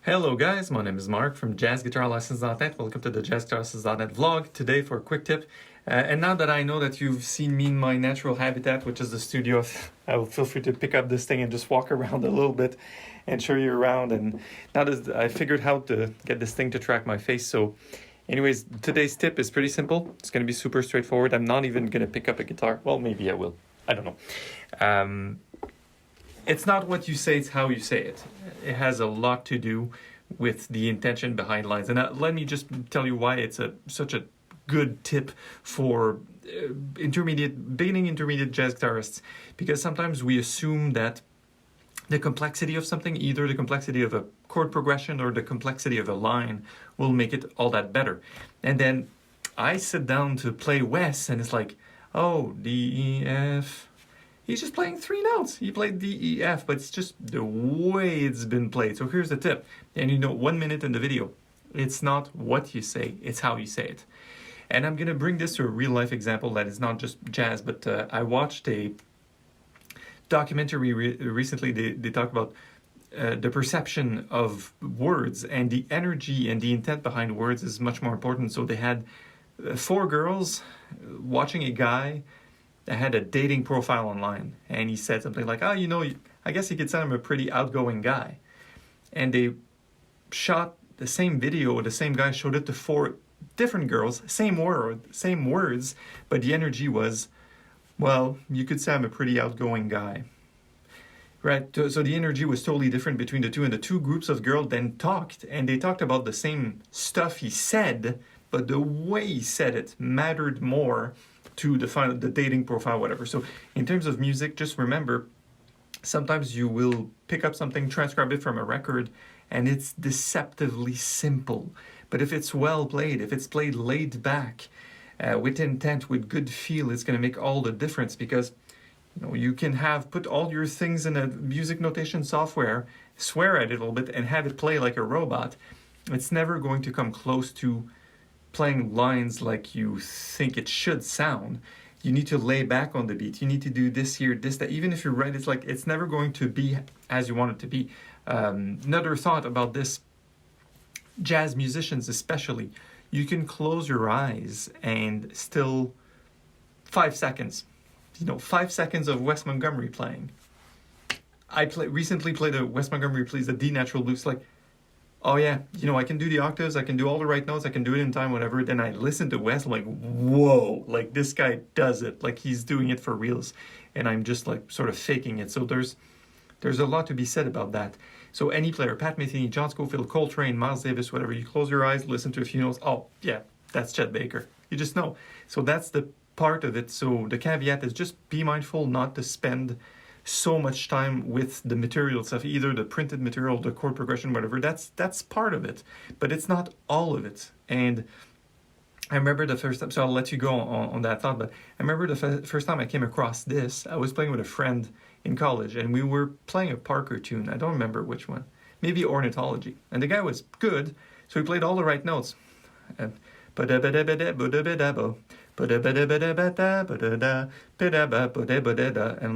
Hello guys, my name is Mark from jazzguitarlessons.net. Welcome to the jazzguitarlessons.net vlog. Today for a quick tip. And now that I know that you've seen me in my natural habitat, which is the studio, I will feel free to pick up this thing and just walk around a little bit and show you around. And now that I figured how to get this thing to track my face. So anyways, today's tip is pretty simple. It's going to be super straightforward. I'm not even going to pick up a guitar. Well, maybe I will. I don't know. It's not what you say, it's how you say it. It has a lot to do with the intention behind lines. And let me just tell you why it's such a good tip for beginning intermediate jazz guitarists. Because sometimes we assume that the complexity of something, either the complexity of a chord progression or the complexity of a line, will make it all that better. And then I sit down to play Wes and it's like, oh, D, E, F... He's just playing three notes. He played D, E, F, but it's just the way it's been played. So here's the tip. And 1 minute in the video. It's not what you say, it's how you say it. And I'm going to bring this to a real life example that is not just jazz, but I watched a documentary recently. They talked about the perception of words, and the energy and the intent behind words is much more important. So they had 4 girls watching a guy that had a dating profile online, and he said something like, I guess you could say I'm a pretty outgoing guy. And they shot the same video, the same guy showed it to 4 different girls, same words, but the energy was, well, you could say I'm a pretty outgoing guy. Right, so the energy was totally different between the two, and the 2 groups of girls then talked, and they talked about the same stuff he said, but the way he said it mattered more to define the dating profile, whatever. So in terms of music, just remember, sometimes you will pick up something, transcribe it from a record, and it's deceptively simple. But if it's well played, if it's played laid back, with intent, with good feel, it's going to make all the difference, because you can put all your things in a music notation software, swear at it a little bit, and have it play like a robot. It's never going to come close to playing lines like you think it should sound. You need to lay back on the beat. You need to do this here, this, that. Even if you're right, it's never going to be as you want it to be. Another thought about this, jazz musicians especially, you can close your eyes and still 5 seconds. 5 seconds of Wes Montgomery playing. I recently played a Wes Montgomery plays the D natural blues, oh yeah, I can do the octaves, I can do all the right notes, I can do it in time, whatever. Then I listen to Wes, I'm like, whoa, this guy does it, he's doing it for reals, and I'm just sort of faking it. So there's a lot to be said about that. So any player, Pat Metheny, John Scofield, Coltrane, Miles Davis, whatever, you close your eyes, listen to a few notes, oh yeah, that's Chet Baker. You just know. So that's the part of it. So the caveat is just be mindful not to spend so much time with the material stuff, either the printed material, the chord progression, whatever. That's part of it, but it's not all of it. And I remember the first time, so I'll let you go on that thought, but I remember the first time I came across this, I was playing with a friend in college, and we were playing a Parker tune. I don't remember which one, maybe Ornithology. And the guy was good, so he played all the right notes. And I'm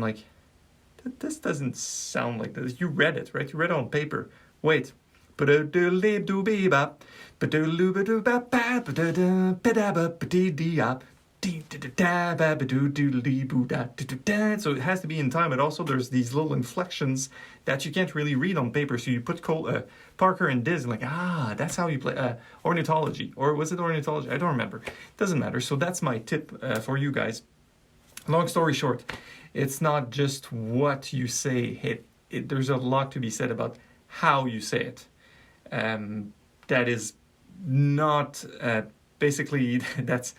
like, this doesn't sound like this. You read it, right? You read it on paper. Wait. So it has to be in time, but also there's these little inflections that you can't really read on paper. So you put Parker and Diz, and that's how you play Ornithology. Or was it Ornithology? I don't remember. Doesn't matter. So that's my tip for you guys. Long story short, it's not just what you say. There's a lot to be said about how you say it. That is not basically that's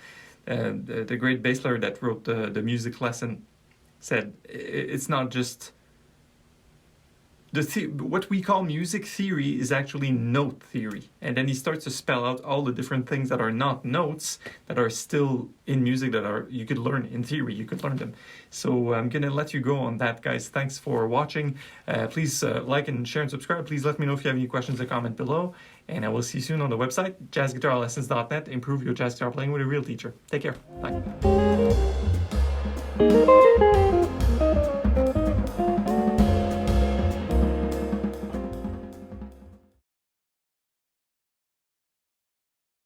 the great bass player that wrote the music lesson said. It's not just what we call music theory is actually note theory, and then he starts to spell out all the different things that are not notes that are still in music that you could learn in theory. You could learn them. So I'm gonna let you go on that, guys. Thanks for watching. Please like and share and subscribe. Please let me know if you have any questions or comment below, and I will see you soon on the website jazzguitarlessons.net. Improve your jazz guitar playing with a real teacher. Take care. Bye.